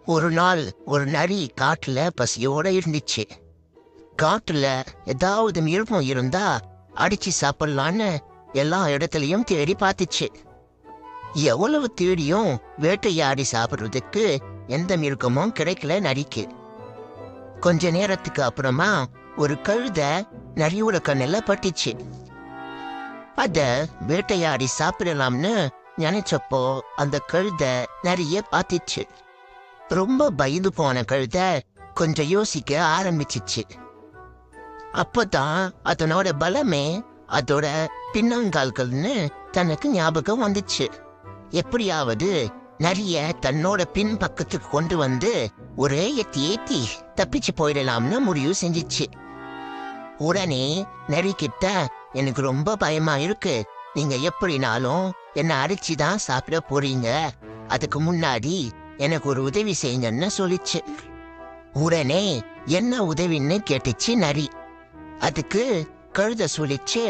ஒரு நாள் ஒரு நரி காட்டுல பசியோட இருந்துச்சு. காட்டுல ஏதாவது மிருகம் இருந்தா அடிச்சு சாப்பிடலான்னு எல்லா இடத்துலயும் தேடி பார்த்துச்சு. எவ்வளவு தேடியும் வேட்டையாடி சாப்பிடுறதுக்கு எந்த மிருகமும் கிடைக்கல நரிக்கு. கொஞ்ச நேரத்துக்கு அப்புறமா ஒரு கழுத நரியோட கண்ணில் பட்டுச்சு. அத வேட்டையாடி சாப்பிடலாம்னு நினைச்சப்போ அந்த கழுத நரிய பார்த்துச்சு. ரொம்ப பயந்து போன கழுத கொஞ்சம் யோசிக்க ஆரம்பிச்சிச்சு. அப்பதான் அதனோட பலமே அதோட பின்னங்கால்கள்னு தனக்கு ஞாபகம் வந்துச்சு. எப்படியாவது நரிய தன்னோட பின் பக்கத்துக்கு கொண்டு வந்து ஒரே ஏத்தி ஏத்தி தப்பிச்சு போயிடலாம்னு முடிவு செஞ்சிச்சு. உடனே நரி கிட்ட, எனக்கு ரொம்ப பயமா இருக்கு, நீங்க எப்படினாலும் என்ன அடிச்சுதான் சாப்பிட போறீங்க, அதுக்கு முன்னாடி எனக்கு ஒரு உதவி செய்யுங்கன்னு சொல்லிச்சு. உடனே என்ன உதவின்னு கேட்டுச்சு நரி. அதுக்கு கழுத சொல்லிச்சு,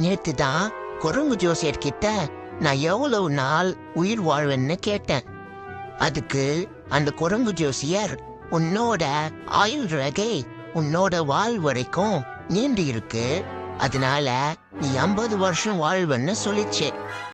நேத்து தான் குரங்கு ஜோசியர் கிட்ட நான் எவ்வளவு நாள் உயிர் வாழ்வேன்னு கேட்டேன். அதுக்கு அந்த குரங்கு ஜோசியர், உன்னோட ஆயுள் ரகை உன்னோட வாழ் வரைக்கும் நீண்டு இருக்கு, அதனால நீ 50 வருஷம் வாழ்வன்னு சொல்லிச்சு.